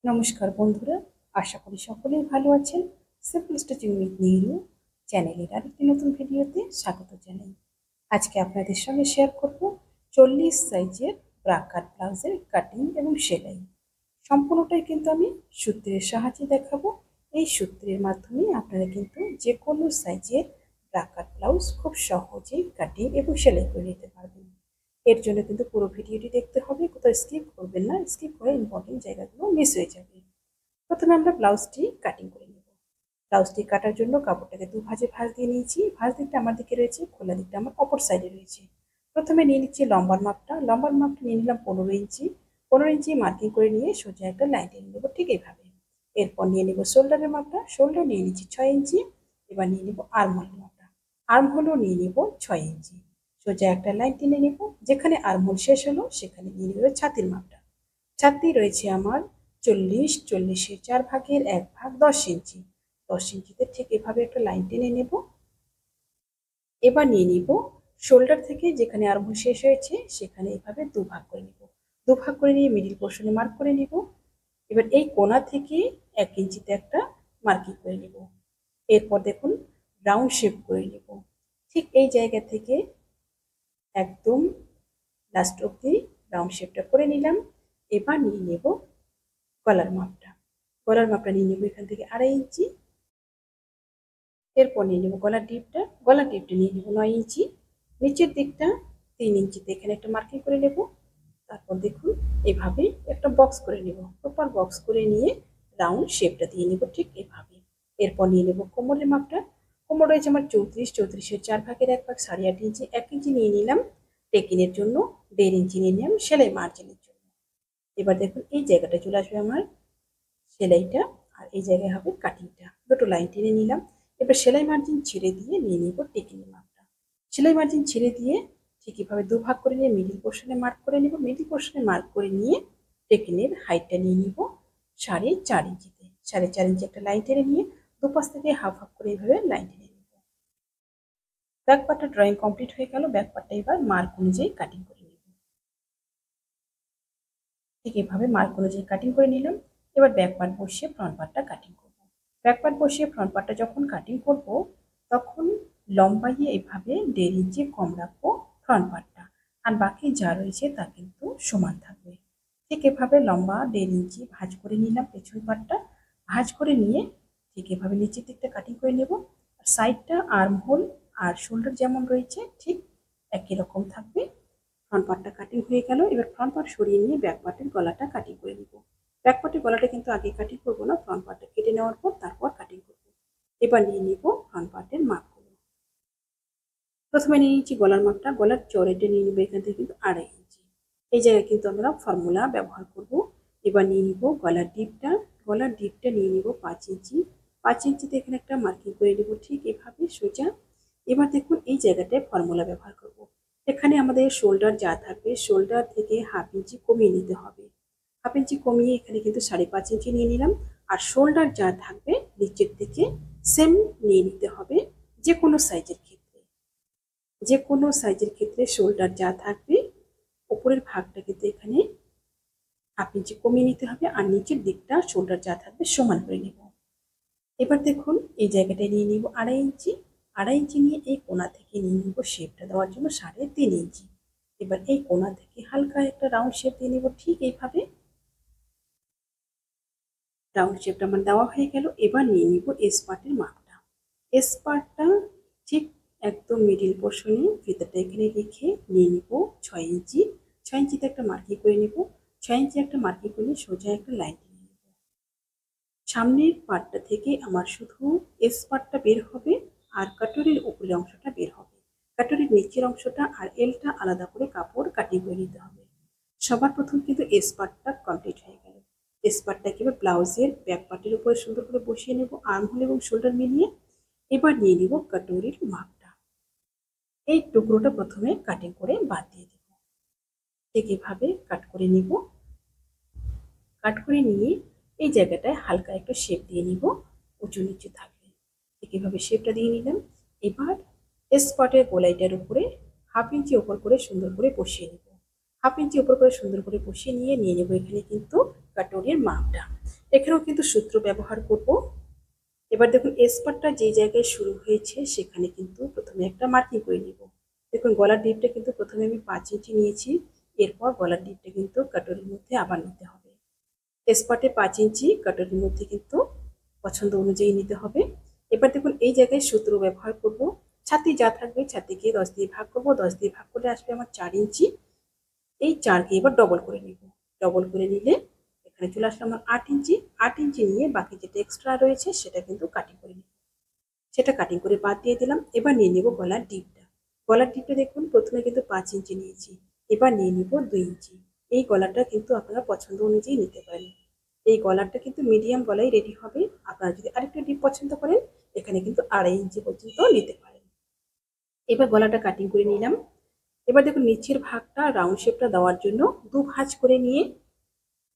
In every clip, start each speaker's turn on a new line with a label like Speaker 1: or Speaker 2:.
Speaker 1: নমস্কার বন্ধুরা, আশা করি সকলেই ভালো আছেন। সিম্পল স্টিচিং উইথ নীলু চ্যানেলের আরেকটি নতুন ভিডিওতে স্বাগত জানাই। আজকে আপনাদের সঙ্গে শেয়ার করব 40 সাইজের ব্রা কাট ব্লাউজের কাটিং এবং সেলাই। সম্পূর্ণটাই কিন্তু আমি সূত্রের সাহায্যে দেখাবো। এই সূত্রের মাধ্যমে আপনারা কিন্তু যে কোনো সাইজের ব্রা কাট ব্লাউজ খুব সহজেই কাটিং এবং সেলাই করে নিতে পারবেন। এর জন্য কিন্তু পুরো ভিডিওটি দেখতে হবে, কোথাও স্কিপ করবেন না। স্কিপ করে ইম্পর্টেন্ট জায়গাগুলো মিস হয়ে যাবে। প্রথমে আমরা ব্লাউজটি কাটিং করে নেব। ব্লাউজটি কাটার জন্য কাপড়টাকে দু ভাঁজে ভাঁজ দিয়ে নিয়েছি। ভাঁজ দিকটা আমার দিকে রয়েছে, খোলা দিকটা আমার অপর সাইডে রয়েছে। প্রথমে নিয়ে নিচ্ছি লম্বার মাপটা। লম্বার মাপটা নিয়ে নিলাম 15 ইঞ্চি। 15 ইঞ্চি মার্কিং করে নিয়ে সোজা একটা লাইন টেনে নেবো ঠিক এইভাবে। এরপর নিয়ে নেব শোল্ডারের মাপটা। শোল্ডার নিয়ে নিচ্ছি 6 ইঞ্চি। এবার নিয়ে নেব আর্মহোলের মাপটা। আর্মহোলও নিয়ে নেব 6 ইঞ্চি। সোজা একটা লাইন টেনে নেব। যেখানে আর্মহোল শেষ হলো সেখানে নিয়ে নেব ছাতির মাপটা। ছাতি রয়েছে আমার 40, 40-এর 4 ভাগের 1 ভাগ 10 ইঞ্চি। 10 ইঞ্চিতে ঠিক এভাবে একটা লাইন টেনে নেব। এবার নিয়ে নিব শোল্ডার থেকে যেখানে আর্মহোল শেষ হয়েছে সেখানে এভাবে দুভাগ করে নিব। দুভাগ করে নিয়ে মিডিল পোর্শনে মার্ক করে নিব। এবার এই কোণা থেকে 1 ইঞ্চিতে একটা মার্কিং করে নিব। এরপর দেখুন রাউন্ড শেপ করে নিব। ঠিক এই জায়গা থেকে একদম লাস্ট অব্দি রাউন্ড শেপটা করে নিলাম। এবার নিয়ে নেব গলার মাপটা। গলার মাপটা নিয়ে নেব এখান থেকে 2.5 ইঞ্চি। এরপর নিয়ে নেব গলার ডিপটা। গলার ডিপটা নিয়ে নেব 9 ইঞ্চি। নিচের দিকটা 3 ইঞ্চিতে এখানে একটা মার্কিং করে নেব। তারপর দেখুন এভাবে একটা বক্স করে নেব। প্রপার বক্স করে নিয়ে রাউন্ড শেপটা দিয়ে নেব ঠিক এভাবে। এরপর নিয়ে নেব কোমরের মাপটা। কোমর রয়েছে আমার 34, 34-এর 4 ভাগের 1 ভাগ 8.5 ইঞ্চি। 1 ইঞ্চি নিয়ে নিলাম টেকিনের জন্য, 1.5 ইঞ্চি নিয়ে নিলাম সেলাই মার্জিনের জন্য। এবার দেখুন এই জায়গাটা চলে আসবে আমার সেলাইটা, আর এই জায়গায় হবে কাটিংটা। দুটো লাইন টেনে নিলাম। এবার সেলাই মার্জিন ছেড়ে দিয়ে নিয়ে নিব টেকিনের মাপটা। সেলাই মার্জিন ছেড়ে দিয়ে ঠিক এভাবে দুভাগ করে নিয়ে মিডিল পোর্শনে মার্ক করে নিব। মিডিল পোর্শনে মার্ক করে নিয়ে টেকিনের হাইটটা নিয়ে নিব 4.5 ইঞ্চিতে। 4.5 ইঞ্চি একটা লাইন টেনে নিয়ে দুপাশ থেকে হাফ হাফ করে এইভাবে লাইন টেনে নিব। ব্যাক পার্টটা ড্রয়িং কমপ্লিট হয়ে গেল। ব্যাক পার্টটা এবার মার্ক অনুযায়ী কাটিং করে নিব। ঠিক এভাবে মার্ক অনুযায়ী কাটিং করে নিলাম। এবার ব্যাক পার্ট বসিয়ে ফ্রন্ট পার্টটা কাটিং করব। ব্যাক পার্ট বসিয়ে ফ্রন্ট পার্টটা যখন কাটিং করব তখন লম্বাইয়ে এভাবে 1.5 ইঞ্চি কম রাখবো ফ্রন্ট পার্টটা, আর বাকি যা রয়েছে তা কিন্তু সমান থাকবে। ঠিক এভাবে লম্বা 1.5 ইঞ্চি ভাঁজ করে নিলাম পেছন পার্টটা। ভাঁজ করে নিয়ে ঠিক এভাবে নিচের দিকটা কাটিং করে নেব। আর সাইডটা আর্মহোল আর শোল্ডার যেমন রয়েছে ঠিক একই রকম থাকবে। ফ্রন্ট পার্টটা কাটিং হয়ে গেল। এবার ফ্রন্ট পার্ট সরিয়ে নিয়ে ব্যাক পার্টের গলাটা কাটিং করে নিব। ব্যাক পার্টের গলাটা কিন্তু আগে কাটিং করব না, ফ্রন্ট পার্টটা কেটে নেওয়ার পর তারপর কাটিং করব। এবার নিয়ে নিব ফ্রন্ট পার্টের মাপগুলো। প্রথমে নিয়ে নিচ্ছি গলার মাপটা। গলার চড়াইটা নিয়ে নিব এখান থেকে কিন্তু 2.5 ইঞ্চি। এই জায়গায় কিন্তু আমরা ফর্মুলা ব্যবহার করব। এবার নিয়ে নিব গলার ডিপটা। গলার ডিপটা নিয়ে নিব 5 ইঞ্চি। 5 ইঞ্চিতে এখানে একটা মার্কিং করে নেব ঠিক এভাবে সোজা। এবার দেখুন এই জায়গাটায় ফর্মুলা ব্যবহার করব। এখানে আমাদের শোল্ডার যা থাকবে শোল্ডার থেকে হাফ ইঞ্চি কমিয়ে নিতে হবে। হাফ ইঞ্চি কমিয়ে এখানে কিন্তু 5.5 ইঞ্চি নিয়ে নিলাম। আর শোল্ডার যা থাকবে নিচের দিকে সেম নিয়ে নিতে হবে। যে কোনো সাইজের ক্ষেত্রে, যে কোনো সাইজের ক্ষেত্রে শোল্ডার যা থাকবে উপরের ভাগটা কিন্তু এখানে হাফ ইঞ্চি কমিয়ে নিতে হবে, আর নিচের দিকটা শোল্ডার যা থাকবে সমান করে নেব। এবার দেখুন এই জায়গাটায় নিয়ে নিব 2.5 ইঞ্চি। 2.5 ইঞ্চি নিয়ে এই কোণা থেকে নিয়ে নিব শেপটা দেওয়ার জন্য 3.5 ইঞ্চি। এবার এই কোণা থেকে হালকা একটা রাউন্ড শেপ দিয়ে নিব ঠিক এইভাবে। রাউন্ড শেপটা আমার দেওয়া হয়ে গেল। এবার নিয়ে নিব এস পার্টের মাপটা। এস পার্টটা ঠিক একদম মিডিল পোর্শনে ভিতরটা এখানে রেখে নিয়ে নিব 6 ইঞ্চি। 6 ইঞ্চিতে একটা মার্কিং করে নেব। 6 ইঞ্চি একটা মার্কিং করে সোজা একটা লাইন টেনে নেব। সামনের পার্টটা থেকে আমার শুধু এস পার্টটা বের হবে, আর কাটুরির উপরের অংশটা বের হবে। কাটুরির নিচের অংশটা আর এলটা আলাদা করে কাপড় কাটিং করে নিতে হবে। সবার প্রথম কিন্তু এস পার্টটা কমপ্লিট হয়ে গেল। এস পার্টটাকে এবার ব্লাউজের ব্যাক পার্টের উপরে সুন্দর করে বসিয়ে নেব আর্মহোল এবং শোল্ডার মিলিয়ে। এবার নিয়ে নিব কাটুরির মাপটা। এই টুকরোটা প্রথমে কাটিং করে বাদ দিয়ে দেব। ঠিক এভাবে কাট করে নিব। কাট করে নিয়ে এই জায়গাটায় হালকা একটু শেপ দিয়ে নিব, উঁচু নিচু থাকবে। ঠিক এভাবে শেপটা দিয়ে নিলাম। এবার স্পটের গোলাইটার উপরে হাফ ইঞ্চি ওপর করে সুন্দর করে বসিয়ে নেব। হাফ ইঞ্চি ওপর করে সুন্দর করে বসিয়ে নিয়ে নিয়ে নেব এখানে কিন্তু কাটুরির মাপটা। এখানেও কিন্তু সূত্র ব্যবহার করব। এবার দেখুন এসপারটা যে জায়গায় শুরু হয়েছে সেখানে কিন্তু প্রথমে একটা মার্কিং করে নিব। দেখুন গলার ডিপটা কিন্তু প্রথমে আমি 5 ইঞ্চি নিয়েছি, এরপর গলার ডিপটা কিন্তু কাটরির মধ্যে আবার নিতে হবে। এসপার্টে 5 ইঞ্চি, কাটরির মধ্যে কিন্তু পছন্দ অনুযায়ী নিতে হবে। এবার দেখুন এই জায়গায় সূত্র ব্যবহার করব। ছাতি যা থাকবে ছাতিকে 10 দিয়ে ভাগ করব, 10 দিয়ে ভাগ করলে আসবে আমার 4 ইঞ্চি। এই 4কে এবার ডবল করে নিব। ডবল করে নিলে এখানে চলে আসলে আমার 8 ইঞ্চি। 8 ইঞ্চি নিয়ে বাকি যেটা এক্সট্রা রয়েছে সেটা কিন্তু কাটিং করে নিব। সেটা কাটিং করে বাদ দিয়ে দিলাম। এবার নিয়ে নেব গলার ডিপটা। গলার ডিপটা দেখুন প্রথমে কিন্তু 5 ইঞ্চি নিয়েছি, এবার নিয়ে নিব 2 ইঞ্চি। এই গলাটা কিন্তু আপনারা পছন্দ অনুযায়ী নিতে পারেন। এই গলাটা কিন্তু মিডিয়াম গলায় রেডি হবে। আপনারা যদি আরেকটু ডিপ পছন্দ করেন এখানে কিন্তু 2.5 ইঞ্চি পর্যন্ত নিতে পারেন। এবার গলাটা কাটিং করে নিলাম। এবার দেখুন নিচের ভাগটা রাউন্ড শেপটা দেওয়ার জন্য 2 ভাঁজ করে নিয়ে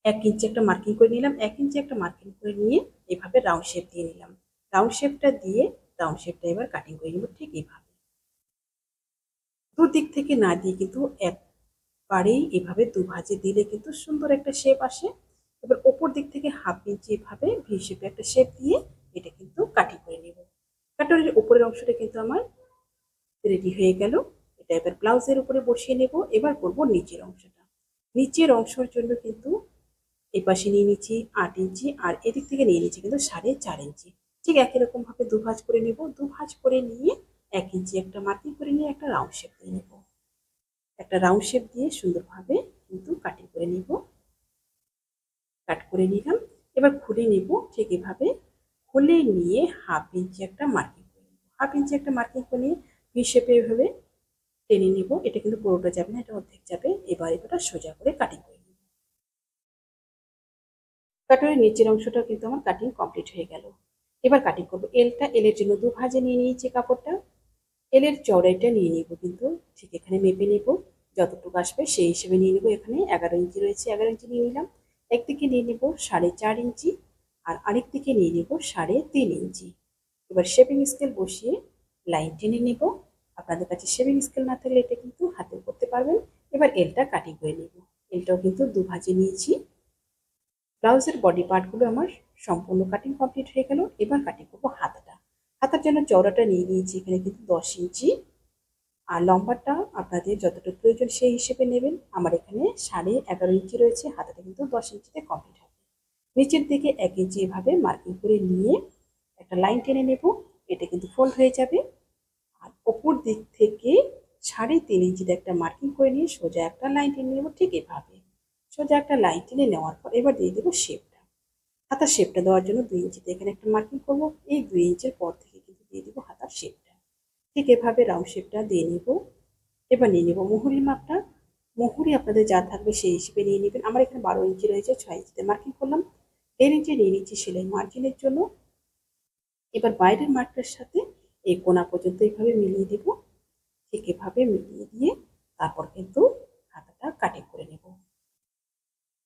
Speaker 1: 1 ইঞ্চি একটা মার্কিং করে নিলাম। 1 ইঞ্চি একটা মার্কিং করে নিয়ে এভাবে রাউন্ড শেপ দিয়ে নিলাম। রাউন্ড শেপটা দিয়ে রাউন্ড শেপটা এবার কাটিং করে নিব ঠিক এইভাবে। দুদিক থেকে না দিয়ে কিন্তু একবারেই এভাবে 2 ভাঁজে দিলে কিন্তু সুন্দর একটা শেপ আসে। এবার ওপর দিক থেকে 1/2 ইঞ্চি এভাবে ভি শেপে একটা শেপ দিয়ে এটা কিন্তু কাটিং করে নেব। কাটরের উপরের অংশটা কিন্তু আমার রেডি হয়ে গেল। এটা এবার ব্লাউজের উপরে বসিয়ে নেব। এবার করব নিচের অংশটা। নিচের অংশের জন্য কিন্তু এই পাশে নিয়ে নিচ্ছি 8 ইঞ্চি আর এদিক থেকে নিয়ে নিচ্ছি কিন্তু 4.5 ইঞ্চি। ঠিক একই রকম ভাবে 2 ভাঁজ করে নেব। 2 ভাঁজ করে নিয়ে 1 ইঞ্চি একটা মার্কিং করে নিয়ে একটা রাউন্ড শেপ দিয়ে নেব। একটা রাউন্ড শেপ দিয়ে সুন্দরভাবে কিন্তু কাটিং করে নিব। কাট করে নিলাম। এবার খুলে নেব ঠিক এভাবে। খুলে নিয়ে 1/2 ইঞ্চি একটা মার্কিং করে নেব। 1/2 ইঞ্চি একটা মার্কিং করে নিয়ে ভি শেপে এভাবে টেনে নেব। এটা কিন্তু পুরোটা যাবে না, এটা অর্ধেক যাবে। এবার এটা সোজা করে কাটিং করে নেব। কাটরের নিচের অংশটা কিন্তু আমার কাটিং কমপ্লিট হয়ে গেল। এবার কাটিং করব এলটা। এলের জন্য 2 ভাঁজে নিয়ে নিয়েছি কাপড়টা। এলের চওড়াইটা নিয়ে নিব কিন্তু ঠিক এখানে মেপে নেব। যতটুকু আসবে সেই হিসেবে নিয়ে নেব। এখানে 11 ইঞ্চি রয়েছে, 11 ইঞ্চি নিয়ে নিলাম। একদিকে নিয়ে নেব 4.5 ইঞ্চি আর আরেক দিকে নিয়ে নেব 3.5 ইঞ্চি। এবার শেপিং স্কেল বসিয়ে লাইন টেনে নেব। আপনাদের কাছে শেপিং স্কেল না থাকলে এটা কিন্তু হাতেও করতে পারবেন। এবার এলটা কাটিং করে নেব। এলটাও কিন্তু 2 ভাঁজে নিয়েছি। ব্লাউজের বডি পার্টগুলো আমার সম্পূর্ণ কাটিং কমপ্লিট হয়ে গেল। এবার কাটিং করবো হাতাটা। হাতার জন্য চওড়াটা নিয়ে নিয়েছি এখানে কিন্তু 10 ইঞ্চি আর লম্বাটা আপনাদের যতটুকু প্রয়োজন সেই হিসেবে নেবেন। আমার এখানে 11.5 ইঞ্চি রয়েছে, হাতাটা কিন্তু 10 ইঞ্চিতে কমপ্লিট হবে। নিচের দিকে 1 ইঞ্চি এভাবে মার্কিং করে নিয়ে একটা লাইন টেনে নেব। এটা কিন্তু ফোল্ড হয়ে যাবে। আর ওপর দিক থেকে 3.5 ইঞ্চিতে একটা মার্কিং করে নিয়ে সোজা একটা লাইন টেনে নেব ঠিক এভাবে। সোজা একটা লাইন টেনে নেওয়ার পর এবার দিয়ে দেবো শেপটা। হাতার শেপটা দেওয়ার জন্য 2 ইঞ্চিতে এখানে একটা মার্কিং করব। এই 2 ইঞ্চির পর থেকে কিন্তু দিয়ে দেবো হাতার শেপটা। ঠিক এভাবে রাউন্ড শেপটা দিয়ে নিব। এবার নিয়ে নেব মুহুরির মাপটা। মুহুরি আপনাদের যা থাকবে সেই হিসেবে নিয়ে নেবেন। আমার এখানে 12 ইঞ্চি রয়েছে, 6 ইঞ্চিতে মার্কিং করলাম। 1.5 ইঞ্চি নিয়ে নিচ্ছি সেলাই মার্জিনের জন্য। এবার বাইরের মার্কটার সাথে এই কোনা পর্যন্ত এইভাবে মিলিয়ে দেব। ঠিক এভাবে মিলিয়ে দিয়ে তারপর কিন্তু হাতাটা কাটিং করে নেব।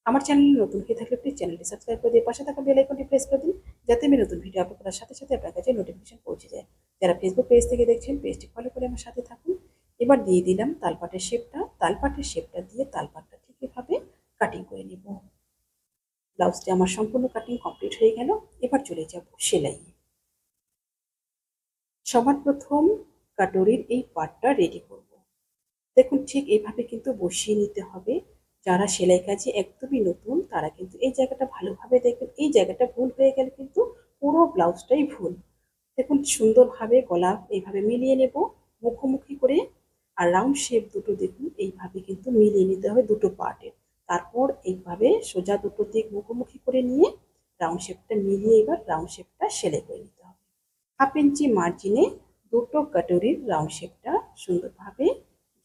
Speaker 1: আমার চ্যানেলে নতুন হয়ে থাকলে প্লিজ চ্যানেলটি সাবস্ক্রাইব করে দিয়ে পাশে থাকা বেল আইকনটি প্রেস করে দিন, যাতে আমি নতুন ভিডিও আপলোড করার সাথে সাথে আপনার কাছে নোটিফিকেশন পৌঁছে যায়। যারা ফেসবুক পেজ থেকে দেখছেন পেজটি ফলো করে আমার সাথে থাকুন। এবার দিয়ে দিলাম তালপাটের শেপটা। তালপাটের শেপটা দিয়ে তালপাটটা ঠিক এভাবে কাটিং করে নেব। ব্লাউজটি আমার সম্পূর্ণ কাটিং কমপ্লিট হয়ে গেল। এবার চলে যাব সেলাই। সবার প্রথম কাটরির এই পার্টটা রেডি করব। দেখুন ঠিক এইভাবে কিন্তু বসিয়ে নিতে হবে। যারা সেলাই কাজে একদমই নতুন তারা কিন্তু এই জায়গাটা ভালোভাবে দেখবেন। এই জায়গাটা ভুল হয়ে গেলে কিন্তু পুরো ব্লাউজটাই ভুল। দেখুন সুন্দরভাবে গলা এইভাবে মিলিয়ে নেব মুখোমুখি করে। আর রাউন্ড শেপ দুটো দেখুন এইভাবে কিন্তু মিলিয়ে নিতে হবে দুটো পার্টের। তারপর এইভাবে সোজা দুটো দিক মুখোমুখি করে নিয়ে রাউন্ড শেপটা মিলিয়ে এবার রাউন্ড শেপটা সেলাই করে নিতে হবে। 1/2 ইঞ্চি মার্জিনে দুটো কাটরির রাউন্ড শেপটা সুন্দরভাবে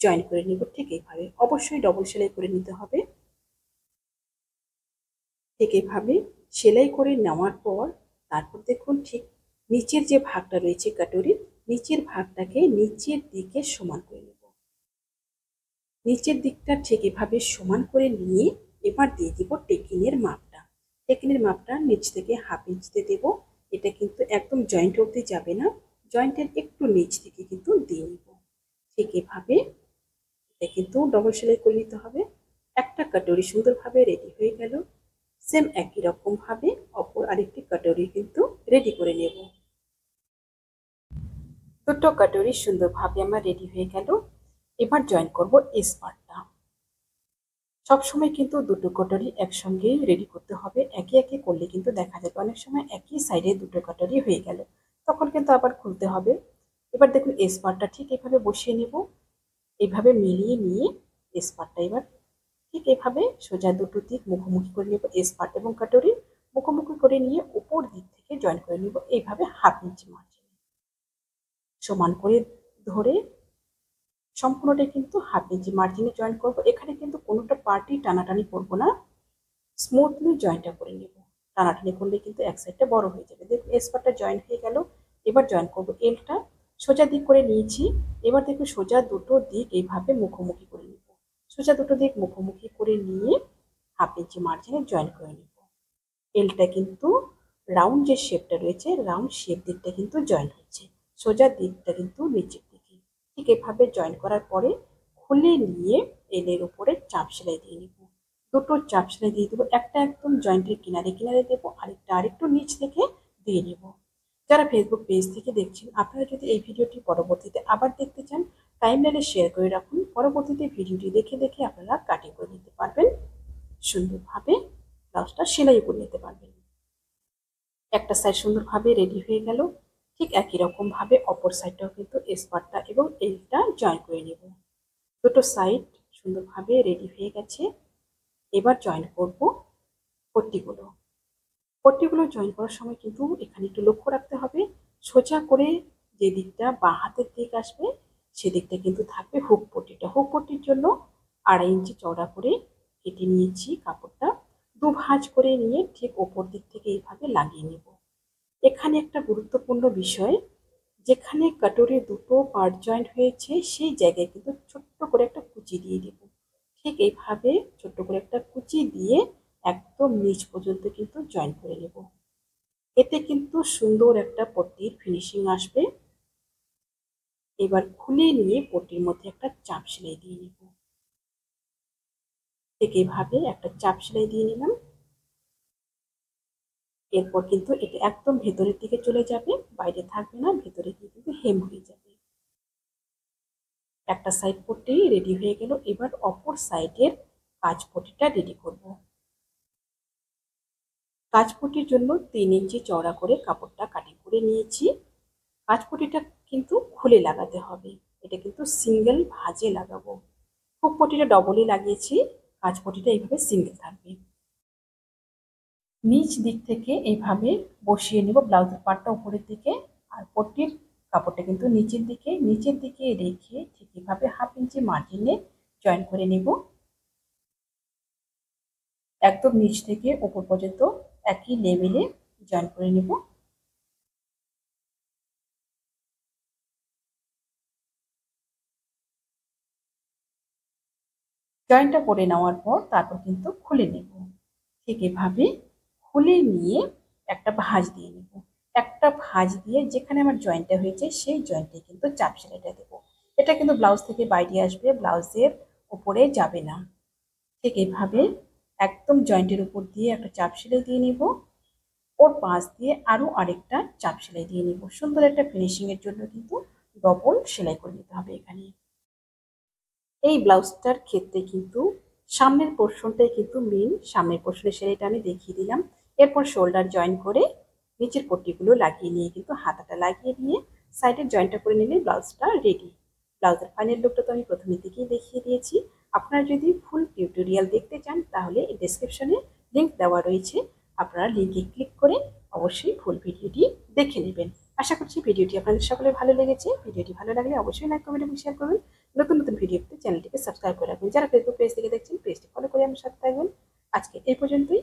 Speaker 1: জয়েন করে নিব ঠিক এইভাবে। অবশ্যই ডবল সেলাই করে নিতে হবে। ঠিক এইভাবে সেলাই করে নেওয়ার পর তারপর দেখুন ঠিক নিচের যে ভাগটা রয়েছে কাটরির, নিচের ভাগটাকে নিচের দিকে সমান করে নেব। নিচের দিকটা ঠিক এভাবে সমান করে নিয়ে এবার দিয়ে দিব টেকিনের মাপটা। টেকিনের মাপটা নিচ থেকে 1/2 ইঞ্চিতে দেব। এটা কিন্তু একদম জয়েন্ট অবধি যাবে না, জয়েন্টের একটু নিচ থেকে কিন্তু দিয়ে নিব। ঠিক এভাবে এটা কিন্তু ডবল সেলাই করে নিতে হবে। একটা কাটরি সুন্দরভাবে রেডি হয়ে গেল। সেম একই রকম ভাবে অপর আরেকটি কাটরি কিন্তু রেডি করে নেব। দুটো কাটরি সুন্দরভাবে আমার রেডি হয়ে গেল। এবার জয়েন করব এস পার্টটা। সবসময় কিন্তু দুটো কাটরি একসঙ্গে রেডি করতে হবে, একে একে করলে কিন্তু দেখা যাবে অনেক সময় একই সাইডে দুটো কাটরি হয়ে গেল, তখন কিন্তু আবার খুলতে হবে। এবার দেখুন এস পার্টটা ঠিক এভাবে বসিয়ে নেব, এইভাবে মিলিয়ে নিয়ে এস পার্টটা এবার ঠিক এভাবে সোজা দুটো দিক মুখোমুখি করে নেব। এস পার্ট এবং কাটরি মুখোমুখি করে নিয়ে উপর দিক থেকে জয়েন করে নেব এইভাবে হাফ ইঞ্চি মার্জিনে সমান করে ধরে সম্পূর্ণটা কিন্তু হাফ ইঞ্চি মার্জিনে জয়েন করব। এখানে কিন্তু কোনোটা পার্টই টানাটানি করব না, স্মুথলি জয়েন্টটা করে নেব। টানাটানি করলে কিন্তু এক সাইডটা বড় হয়ে যাবে। দেখুন এস পার্টটা জয়েন হয়ে গেল। এবার জয়েন করব এলটা। সোজা দিক করে নিয়েছি, এবার দেখুন সোজা দুটো দিক এইভাবে মুখোমুখি করে নেব। সোজা দুটো দিক মুখোমুখি করে নিয়ে হাফ ইঞ্চি মার্জিনে জয়েন করে নেব। এলটা কিন্তু রাউন্ড যে শেপটা রয়েছে রাউন্ড শেপ দিকটা কিন্তু জয়েন হচ্ছে, সোজা দিকটা কিন্তু নিচের দিকে। ঠিক এভাবে জয়েন করার পরে খুলে নিয়ে এলের উপরে চাপ সেলাই দিয়ে নেব। দুটো চাপ সেলাই দিয়ে দেবো, একটা একদম জয়েন্টের কিনারে কিনারে দেবো, আরেকটা আরেকটু নিচ থেকে দিয়ে নেব। যারা ফেসবুক পেজ থেকে দেখছেন, আপনারা যদি এই ভিডিওটি পরবর্তীতে আবার দেখতে চান, টাইমলাইনে শেয়ার করে রাখুন। পরবর্তীতে ভিডিওটি দেখে দেখে আপনারা কাটিং করে নিতে পারবেন, সুন্দরভাবে ব্লাউজটা সেলাই করে নিতে পারবেন। একটা সাইড সুন্দরভাবে রেডি হয়ে গেল। ঠিক একই রকম ভাবে অপর সাইডটাও কিন্তু এস পার্টটা এবং এলটা জয়েন করে নেব। দুটো সাইড সুন্দরভাবে রেডি হয়ে গেছে। এবার জয়েন করব পট্টিগুলো। পট্টিগুলো জয়েন করার সময় কিন্তু এখানে একটু লক্ষ্য রাখতে হবে, সোজা করে যে দিকটা বাঁ হাতের দিক আসবে সেদিকটা কিন্তু থাকবে হুক পট্টিটা। হুক পট্টির জন্য 2.5 ইঞ্চি চওড়া করে কেটে নিয়েছি কাপড়টা, দুভাঁজ করে নিয়ে ঠিক ওপর দিক থেকে এইভাবে লাগিয়ে নেব। এখানে একটা গুরুত্বপূর্ণ বিষয়, যেখানে কাটরে দুটো পার্ট জয়েন্ট হয়েছে সেই জায়গায় কিন্তু ছোট্ট করে একটা কুচি দিয়ে দেব। ঠিক এইভাবে ছোট্ট করে একটা কুচি দিয়ে একদম নিচ পর্যন্ত কিন্তু জয়েন করে নেব। এতে কিন্তু সুন্দর একটা পট্টির ফিনিশিং আসবে। এবার খুলে নিয়ে পট্টির মধ্যে একটা চাপ সেলাই দিয়ে নেব। ঠিক এইভাবে একটা চাপ সেলাই দিয়ে নিলাম। এরপর কিন্তু এটা একদম ভেতরের দিকে চলে যাবে, বাইরে থাকবে না, ভেতরে গিয়ে কিন্তু হেম হয়ে যাবে। একটা সাইড পট্টি রেডি হয়ে গেল। এবার অপর সাইডের কাজ পট্টিটা রেডি করব। কাজ পট্টির জন্য 3 ইঞ্চি চওড়া করে কাপড়টা কাটিং করে নিয়েছি। কাজ পট্টিটা কিন্তু খুলে লাগাতে হবে, এটা কিন্তু সিঙ্গেল ভাঁজে লাগাবো। হুক পট্টিটা ডবলই লাগিয়েছি, কাজ পট্টিটা এইভাবে সিঙ্গেল থাকবে। নিচ দিক থেকে এইভাবে বসিয়ে নেব ব্লাউজের পাটটা উপরের দিকে, আর পট্টির কাপড়টা কিন্তু নিচের দিকে রেখে ঠিক এইভাবে হাফ ইঞ্চি মার্জিনে জয়েন করে নেব। একদম নিচ থেকে উপর পর্যন্ত একই লেভেলে জয়েন করে নেব। জয়েনটা করে নেওয়ার পর তারপর কিন্তু খুলে নেব। ঠিক এভাবে খুলে নিয়ে একটা ভাঁজ দিয়ে নেব। একটা ভাঁজ দিয়ে যেখানে আমার জয়েন্টটা হয়েছে সেই জয়েন্টে কিন্তু চাপ সেলাইটা দেবো। এটা কিন্তু ব্লাউজ থেকে বাইরে আসবে, ব্লাউজের উপরে যাবে না। ঠিক এভাবে একদম জয়েন্টের উপর দিয়ে একটা চাপ সেলাই দিয়ে নিব, ওর পাশ দিয়ে আরও আরেকটা চাপ সেলাই দিয়ে নিব। সুন্দর একটা ফিনিশিংয়ের জন্য কিন্তু ডবল সেলাই করে নিতে হবে এখানে। এই ব্লাউজটার ক্ষেত্রে কিন্তু সামনের পোর্শনটাই কিন্তু মেন, সামনের পোর্শনের সেলাইটা আমি দেখিয়ে দিলাম। এরপর শোল্ডার জয়েন করে নিচের পট্টিগুলো লাগিয়ে নিয়ে কিন্তু হাতাটা লাগিয়ে দিয়ে সাইডের জয়েন্টটা করে নিলে ব্লাউজটা রেডি। ব্লাউজের ফাইনাল লুকটা তো আমি প্রথমে থেকেই দেখিয়ে দিয়েছি। আপনারা যদি ফুল টিউটোরিয়াল দেখতে চান তাহলে ডেসক্রিপশনে লিঙ্ক দেওয়া রয়েছে, আপনারা লিঙ্কে ক্লিক করে অবশ্যই ফুল ভিডিওটি দেখে নেবেন। আশা করছি ভিডিওটি আপনাদের সকলে ভালো লেগেছে। ভিডিওটি ভালো লাগলে অবশ্যই লাইক কমেন্ট এবং শেয়ার করবেন। নতুন নতুন ভিডিও পেতে চ্যানেলটিকে সাবস্ক্রাইব করে রাখবেন। যারা ফেসবুক পেজ থেকে দেখছেন পেজটি ফলো করে আমার সাথে থাকবেন। আজকে এই পর্যন্তই।